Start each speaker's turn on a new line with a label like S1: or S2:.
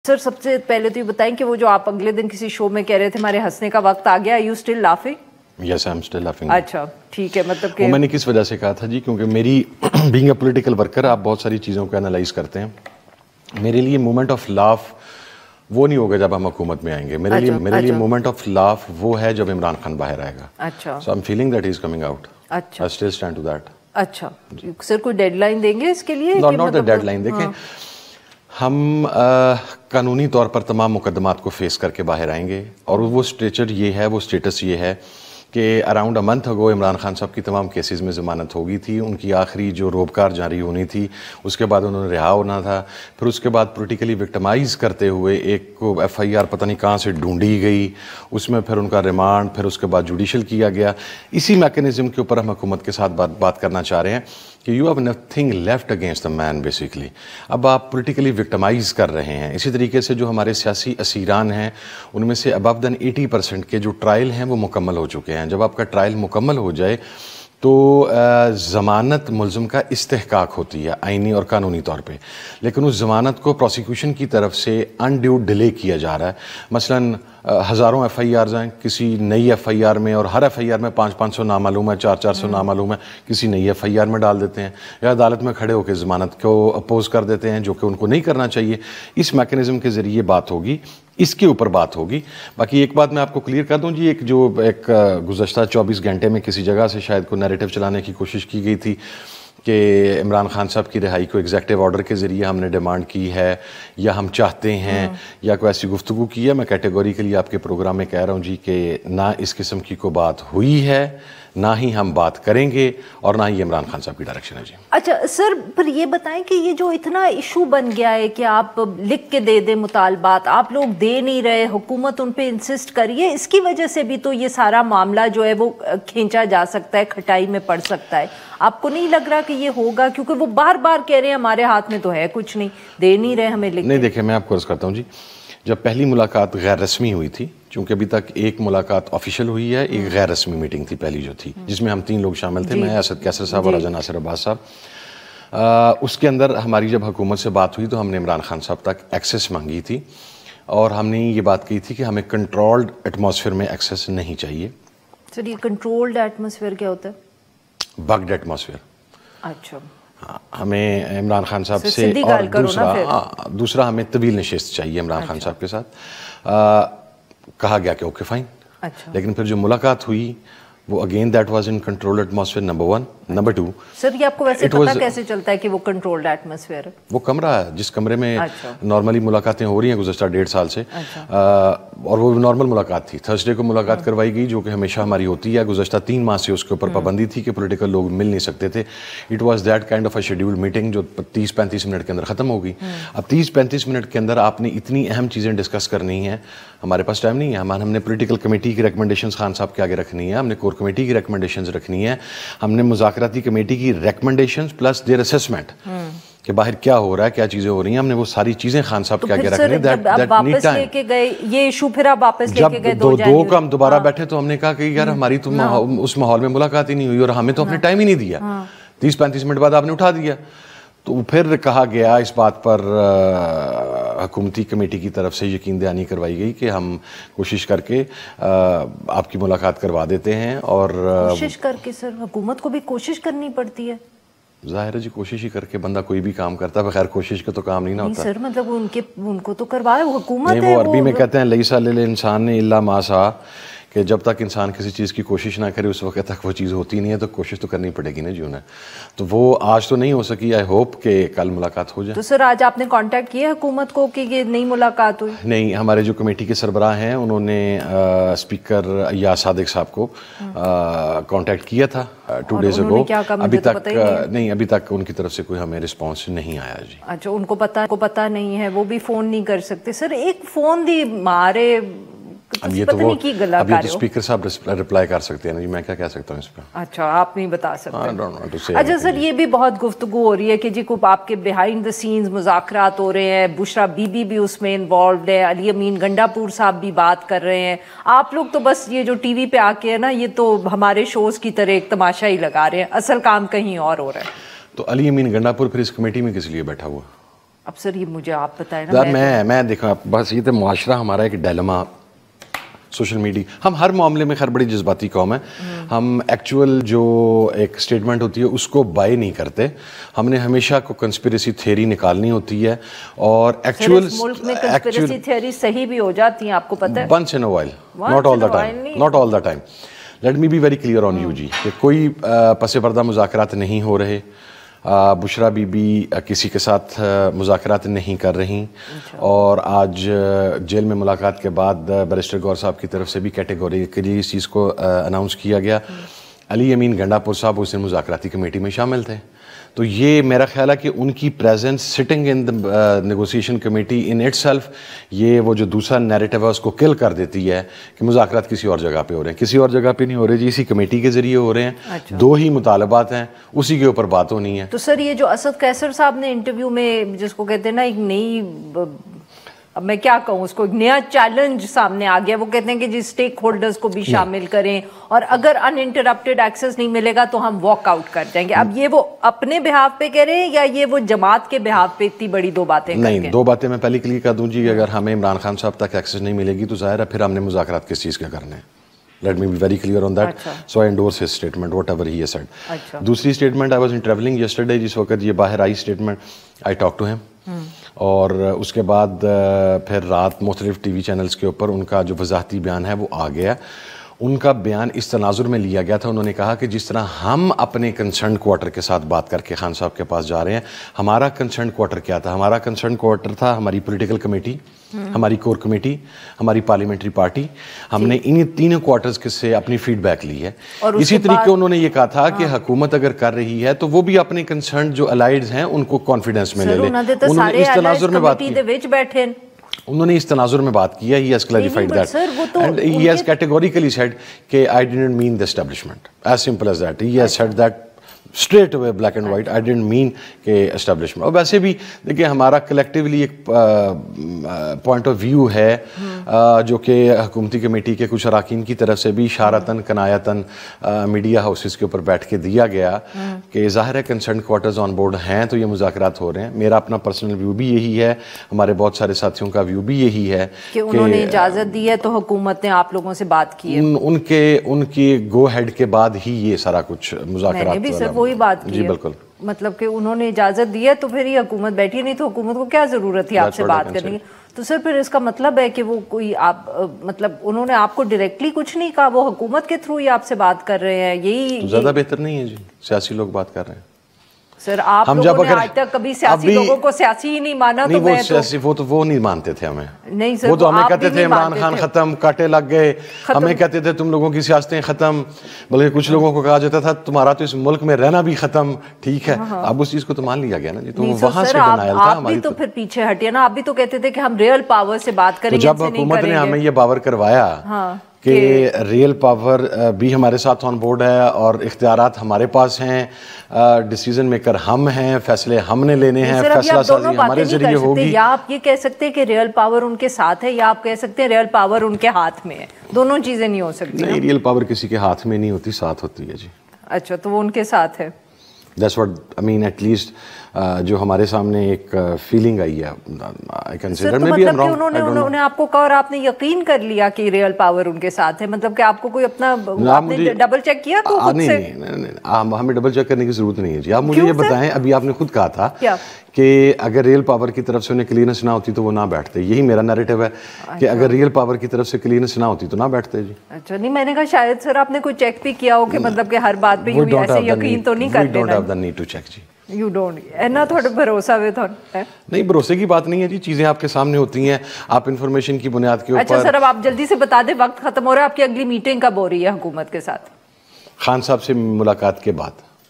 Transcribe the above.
S1: سر سب سے پہلے تو یہ بتائیں کہ وہ جو آپ اگلے دن کسی شو میں کہہ رہے تھے ہمارے ہنسنے کا وقت آ گیا, you still laughing?
S2: Yes I am still laughing.
S1: اچھا ٹھیک ہے, مطلب کہ
S2: وہ میں نے کس وجہ سے کہا تھا جی, کیونکہ میری بینگ اے پولیٹیکل ورکر آپ بہت ساری چیزوں کو انالائز کرتے ہیں. میرے لیے مومنٹ آف لاف وہ نہیں ہوگا جب ہم حکومت میں آئیں گے. میرے لیے مومنٹ آف لاف وہ ہے جب عمران خان باہر آئے گا.
S1: اچھا,
S2: so I am feeling that he is coming out.
S1: اچھا
S2: I still stand to that.
S1: اچھا سر, کوئی ڈیڈ لائن دیں گے اس کے لیے؟
S2: Not the deadline. دیکھیں ہم قانونی طور پر تمام مقدمات کو فیس کر کے باہر آئیں گے, اور وہ اسٹیچر یہ ہے, وہ اسٹیٹس یہ ہے کہ اراؤنڈ اے منتھ اگو عمران خان صاحب کی تمام کیسز میں ضمانت ہو گئی تھی. ان کی آخری جو روبکار جاری ہونی تھی اس کے بعد انہوں نے رہا ہونا تھا. پھر اس کے بعد پولیٹیکلی وکٹمائز کرتے ہوئے ایک کو ایف آئی آر پتہ نہیں کہاں سے ڈھونڈی گئی, اس میں پھر ان کا ریمانڈ, پھر اس کے بعد جوڈیشل کیا گیا. اسی میکینزم کے اوپر ہم حکومت کے ساتھ بات کرنا چاہ رہے ہیں کہ you have nothing left against the man basically. اب آپ پولیٹیکلی وکٹمائز کر رہے ہیں. اسی طریقے سے جو ہمارے سیاسی اسیران ہیں ان میں سے ابو دین 80% کے جو ٹرائل ہیں وہ مکمل ہو چکے ہیں. جب آپ کا ٹرائل مکمل ہو جائے تو ضمانت ملزم کا استحقاق ہوتی ہے آئینی اور قانونی طور پہ, لیکن اس ضمانت کو پروسیکیوشن کی طرف سے انڈیو ڈیلے کیا جا رہا ہے. مثلاً ہزاروں ایف آئی آرز ہیں, کسی نئی ایف آئی آر میں, اور ہر ایف آئی آر میں 500 نامعلوم ہے, 400 نامعلوم ہے, کسی نئی ایف آئی آر میں ڈال دیتے ہیں, یا عدالت میں کھڑے ہو کے ضمانت کو اپوز کر دیتے ہیں, جو کہ ان کو نہیں کرنا چاہیے. اس میکینزم کے ذریعے بات ہوگی, اس کے اوپر بات ہوگی. باقی ایک بات میں آپ کو کلیئر کر دوں جی, ایک گزشتہ 24 گھنٹے میں کسی جگہ سے شاید کوئی نیریٹو چلانے کی کوشش کی گئی تھی کہ عمران خان صاحب کی رہائی کو ایگزیکٹو آرڈر کے ذریعے ہم نے ڈیمانڈ کی ہے, یا ہم چاہتے ہیں, یا کوئی ایسی گفتگو کی ہے. میں کیٹیگوریکلی آپ کے پروگرام میں کہہ رہا ہوں جی کہ نہ اس قسم کی کوئی بات ہوئی ہے, نہ ہی ہم بات کریں گے, اور نہ ہی عمران خان صاحب کی ڈائریکشن ہے جی.
S1: اچھا سر, پھر یہ بتائیں کہ یہ جو اتنا ایشو بن گیا ہے کہ آپ لکھ کے دے دیں مطالبات, آپ لوگ دے نہیں رہے, حکومت ان پہ انسسٹ کری ہے, اس کی وجہ سے بھی تو یہ سارا معاملہ جو ہے وہ کھینچا جا سکتا ہے, کھٹائی میں پڑ سکتا ہے. آپ کو نہیں لگ رہا کہ یہ ہوگا؟ کیونکہ وہ بار بار کہہ رہے ہیں ہمارے ہاتھ میں تو ہے کچھ نہیں, دے نہیں رہے ہمیں لکھ.
S2: نہیں دیکھیں, میں آپ کو عرض کرتا ہوں جی, جب پہلی ملاقات غیر رسمی ہوئی تھی, چونکہ ابھی تک ایک ملاقات آفیشیل ہوئی ہے, ایک غیر رسمی میٹنگ تھی پہلی جو تھی, جس میں ہم 3 لوگ شامل تھے, میں اسد کیسر صاحب اور راجہ ناصر عباس صاحب. اس کے اندر ہماری جب حکومت سے بات ہوئی تو ہم نے عمران خان صاحب تک ایکسیس مانگی تھی, اور ہم نے یہ بات کہی تھی کہ ہمیں کنٹرولڈ ایٹماسفیئر میں ایکسیس نہیں چاہیے.
S1: سر یہ کنٹرولڈ ایٹماسفیئر کیا ہوتا ہے؟
S2: بگڈ ایٹماسفیئر.
S1: اچھا,
S2: ہمیں عمران خان صاحب سے, اور دوسرا ہمیں طویل نشست چاہیے عمران خان صاحب کے ساتھ. کہا گیا کہ اوکے فائن. لیکن پھر جو ملاقات ہوئی وہ again that was in controlled atmosphere, number 1. Number 2,
S1: سر یہ آپ کو ویسے پتہ کیسے چلتا ہے کہ وہ کنٹرولڈ ایٹماسفیئر ہے؟
S2: وہ کمرہ ہے جس کمرے میں نارملی ملاقاتیں ہو رہی ہیں گزشتہ 1.5 سال سے, اور وہ نارمل ملاقات تھی. تھرسڈے کو ملاقات کروائی گئی, جو کہ ہمیشہ ہماری ہوتی ہے. گزشتہ 3 ماہ سے اس کے اوپر پابندی تھی کہ پولیٹیکل لوگ مل نہیں سکتے تھے. It was that kind of a scheduled meeting جو 30-35 منٹ کے اندر ختم ہو گئی. اب 30-35 منٹ کے اندر آپ نے اتنی اہم چیزیں ڈسکس کرنی ہیں, ہمارے پاس ٹائم نہیں ہے. ہم نے پولیٹیکل کمیٹی کی ریکمنڈیشنز خان صاحب کے آگے رکھنی ہے, ہم نے کور کمیٹی کی ریکمنڈیشنز رکھنی ہے, ہم نے مذاکراتی کمیٹی کی ریکمنڈیشنز پلس دیر اسسمنٹ کہ باہر کیا ہو رہا ہے, کیا چیزیں ہو رہی ہیں, ہم نے وہ ساری چیزیں خان صاحب کے آگے رکھنی ہے.
S1: واپس لے کے گئے یہ ایشو, پھر آپ واپس لے کے گئے
S2: دو کا ہم دوبارہ بیٹھے تو ہم نے کہا کہ یار ہماری تو اس ماحول میں ملاقات ہی نہیں ہوئی, اور ہمیں تو اپنے ٹائم ہی نہیں دیا. 30-35 منٹ بعد آپ نے اٹھا دیا. تو پھر کہا گیا اس بات پر حکومتی کمیٹی کی طرف سے یقین دہانی کروائی گئی کہ ہم کوشش کر کے آپ کی ملاقات کروا دیتے ہیں. اور
S1: کوشش کر کے سر, حکومت کو بھی کوشش کرنی پڑتی ہے.
S2: ظاہر ہے جی, کوشش ہی کر کے بندہ کوئی بھی کام کرتا ہے, بغیر کوشش کے تو کام نہیں نہ ہوتا.
S1: سر مطلب ان کو تو کروائے, حکومت ہے.
S2: نہیں, وہ عربی میں کہتے ہیں لیسا للانسان الا ما سعی, کہ جب تک انسان کسی چیز کی کوشش نہ کرے اس وقت تک وہ چیز ہوتی نہیں ہے, تو کوشش تو کرنی پڑے گی نا جی انہیں. تو وہ آج تو نہیں ہو سکی, آئی ہوپ کہ کل ملاقات ہو جائے.
S1: تو سر آج آپ نے کانٹیکٹ کیا حکومت کو کہ یہ نئی ملاقات ہوئی؟
S2: نہیں, ہمارے جو کمیٹی کے سربراہ ہیں انہوں نے اسپیکر یا صادق صاحب کو کانٹیکٹ کیا تھا 2 days ago. ابھی تک ان کی طرف سے کوئی ہمیں رسپانس نہیں آیا جی.
S1: اچھا, ان کو پتہ نہیں ہے, وہ بھی فون نہیں کر سکتے. سر ایک فون دی مارے
S2: اب یہ تو وہ ابھی تو اسپیکر صاحب رپلائی کر سکتے ہیں نا جی, میں کیا کہہ سکتا ہوں اس پہ.
S1: اچھا, آپ نہیں بتا سکتے. اچھا سر, یہ بھی بہت گفتگو ہو رہی ہے کہ جی کو آپ کے بیہائنڈ دا سینز مذاکرات ہو رہے ہیں, بشرا بی بی بھی اس میں انوالوڈ ہے, علی امین گنڈا پور صاحب بھی بات کر رہے ہیں. آپ لوگ تو بس یہ جو ٹی وی پہ آ کے ہے نا, یہ تو ہمارے شوز کی طرح ایک تماشا ہی لگا رہے ہیں, اصل کام کہیں اور ہو رہا ہے.
S2: تو علی امین گنڈا پور پھر اس کمیٹی میں کس لیے بیٹھا ہوا؟
S1: اب سر یہ مجھے آپ بتائیں نا.
S2: میں دیکھا بس یہ تو معاشرہ ہمارا ایک ڈائلما سوشل میڈیا. ہم ہر معاملے میں بڑی جذباتی قوم ہے. ہم ایکچوئل جو ایک اسٹیٹمنٹ ہوتی ہے اس کو بائی نہیں کرتے. ہم نے ہمیشہ کو کنسپیریسی تھیوری نکالنی ہوتی ہے اور ایکچوئل
S1: ملک میں کنسپیریسی تھیوری صحیح بھی ہو جاتی ہیں, آپ کو پتہ ہے,
S2: once in a while, not all the time. Let me be very clear on you جی کہ کوئی پس پردہ مذاکرات نہیں ہو رہے. بشرا بی بی کسی کے ساتھ مذاکرات نہیں کر رہی, اور آج جیل میں ملاقات کے بعد بیرسٹر گور صاحب کی طرف سے بھی کیٹیگوریکلی اس چیز کو اناؤنس کیا گیا. علی امین گنڈا پور صاحب اس دن مذاکراتی کمیٹی میں شامل تھے. تو یہ میرا خیال ہے کہ ان کی presence sitting in the negotiation committee in it self, یہ وہ جو دوسرا نیریٹو ہے اس کو کل کر دیتی ہے کہ مذاکرات کسی اور جگہ پہ ہو رہے ہیں. کسی اور جگہ پہ نہیں ہو رہے جی, اسی کمیٹی کے ذریعے ہو رہے ہیں. دو ہی مطالبات ہیں, اسی کے اوپر بات ہونی ہے.
S1: تو سر یہ جو اسد قیصر صاحب نے انٹرویو میں جس کو کہتے ہیں نا ایک نئی, اب میں کیا کہوں اس کو, ایک نیا چیلنج سامنے آ گیا. وہ کہتے ہیں کہ جی سٹیک ہولڈرز کو بھی شامل کریں, اور اگر ان انٹرپٹیڈ ایکسس نہیں ملے گا تو ہم واک آؤٹ کر جائیں گے. اب یہ وہ اپنے بہاف پہ کہہ رہے ہیں یا یہ وہ جماعت کے بہاف پہ اتنی بڑی دو باتیں کر
S2: نہیں, دو باتیں میں پہلے کلیئر کر دوں جی. اگر ہمیں عمران خان صاحب تک ایکسس نہیں ملے گی تو ظاہر ہے پھر ہم نے مذاکرات کس چیز کے کرنے ہیں. Let me be very clear on that. So I endorse his statement, whatever he has said. دوسری statement, I was in traveling yesterday, جس وقت یہ باہر آئی statement, I talked to him. اور اس کے بعد پھر رات مختلف ٹی وی چینلز کے اوپر ان کا جو وضاحتی بیان ہے وہ آ گیا. ان کا بیان اس تناظر میں لیا گیا تھا, انہوں نے کہا کہ جس طرح ہم اپنے کنسرن کوارٹر کے ساتھ بات کر کے خان صاحب کے پاس جا رہے ہیں, ہمارا کنسرن کوارٹر کیا تھا؟ ہمارا کنسرن کوارٹر تھا ہماری پولیٹیکل کمیٹی, ہماری کور کمیٹی, ہماری پارلیمنٹری پارٹی. ہم نے انہی تینوں کوارٹرز سے اپنی فیڈ بیک لی ہے. اسی طریقے انہوں نے یہ کہا تھا کہ حکومت اگر کر رہی ہے تو وہ بھی اپنے کنسرن جو الائیڈز ہیں ان کو کانفیڈنس میں لے لے. انہوں نے اس تناظر میں بات کی, انہوں نے اس تناظر میں بات کی ہے. He has clarified that and he has categorically said کہ I didn't mean the establishment, as simple as that. He has said that straight away, black and white, I didn't mean کہ establishment. اور ویسے بھی دیکھیں ہمارا collectively ایک point of view ہے جو کہ حکومتی کمیٹی کے کچھ اراکین کی طرف سے بھی اشارتاً کنایتاً میڈیا ہاؤسز کے اوپر بیٹھ کے دیا گیا کہ ظاہر ہے کنسرن کوارٹرز آن بورڈ ہیں تو یہ مذاکرات ہو رہے ہیں. میرا اپنا پرسنل ویو بھی یہی ہے, ہمارے بہت سارے ساتھیوں کا ویو بھی یہی ہے
S1: کہ انہوں نے اجازت دی ہے تو حکومت نے آپ لوگوں سے بات کی ہے.
S2: ان کے گو ہیڈ کے بعد ہی یہ سارا کچھ مذاکرات
S1: وہی بات کی
S2: جی بالکل,
S1: مطلب کہ انہوں نے اجازت دی ہے تو پھر یہ حکومت بیٹھی, نہیں تو حکومت کو کیا ضرورت تھی آپ سے بات کرنے کی. تو سر پھر اس کا مطلب ہے کہ وہ کوئی آپ مطلب انہوں نے آپ کو ڈائریکٹلی کچھ نہیں کہا, وہ حکومت کے تھرو ہی آپ سے بات کر رہے ہیں. یہی
S2: زیادہ بہتر نہیں ہے جی, سیاسی لوگ بات کر رہے ہیں.
S1: سر آپ لوگوں نے آج تک کبھی سیاسی لوگوں کو سیاسی ہی نہیں مانا. تو
S2: وہ نہیں مانتے تھے ہمیں.
S1: نہیں سر,
S2: وہ تو ہمیں کہتے تھے عمران خان ختم, کاٹے لگ گئے. ہمیں کہتے تھے تم لوگوں کی سیاستیں ختم, بلکہ کچھ لوگوں کو کہا جاتا تھا تمہارا تو اس ملک میں رہنا بھی ختم. ٹھیک ہے, اب اس چیز کو تو مان لیا گیا نا جی. تو وہاں سے ڈینائل تھا ہماری.
S1: آپ بھی تو پھر پیچھے ہٹیے نا, آپ بھی تو کہتے تھے کہ ہم ریئل پاور سے بات کریں گے.
S2: جب حکومت نے ہمیں یہ باور کروایا کہ ریئل پاور بھی ہمارے ساتھ آن بورڈ ہے اور اختیارات ہمارے پاس ہیں, ڈیسیژن میکر ہم ہیں, فیصلے ہم نے لینے ہیں, فیصلہ سازی ہمارے ذریعے ہوگی.
S1: یا آپ یہ کہہ سکتے ہیں کہ ریئل پاور ان کے ساتھ ہے, یا آپ کہہ سکتے ہیں ریئل پاور ان کے ہاتھ میں ہے. دونوں چیزیں نہیں ہو سکتی.
S2: نہیں, ریئل پاور کسی کے ہاتھ میں نہیں ہوتی, ساتھ ہوتی ہے جی.
S1: اچھا, تو وہ ان کے ساتھ ہے.
S2: That's what I mean, at least جو ہمارے سامنے ایک فیلنگ آئی ہے. I can say that maybe I'm wrong.
S1: انہوں نے آپ کو کہا اور آپ نے یقین کر لیا کہ ریئل پاور ان کے ساتھ ہے, مطلب کہ آپ کو کوئی اپنا آپ نے ڈبل چیک کیا تو خود سے؟
S2: نہیں, ہمیں ڈبل چیک کرنے کی ضرورت نہیں ہے جی. آپ مجھے یہ بتائیں, ابھی آپ نے خود کہا تھا کہ اگر ریئل پاور کی طرف سے انہیں کلینس نہ ہوتی تو وہ نہ بیٹھتے. یہی میرا نیریٹو ہے کہ اگر ریئل پاور کی طرف سے کلینس نہ ہوتی تو نہ بیٹھتے جی.
S1: اچھا, نہیں میں نے کہا شاید سر آپ نے کوئی چیک بھی کیا ہو کہ مطلب کہ ہر بات پہ یوں ایسے یقین تو نہیں کرتے.
S2: We don't have the need to check G.
S1: You don't. اینا تھوڑا بھروسہ ہوئے تھوڑا
S2: نہیں, بھروسے کی بات نہیں ہے جی. چیزیں آپ کے سامنے ہوتی ہیں, آپ انفارمیشن کی بنیاد کے اوپر.
S1: اچھا سر, اب آپ جلدی سے بتا دیں, وقت ختم ہو رہا ہے. آپ کی اگلی میٹنگ کب ہو رہی ہے حکومت کے ساتھ؟
S2: خان صاحب سے ملاقات کے بعد.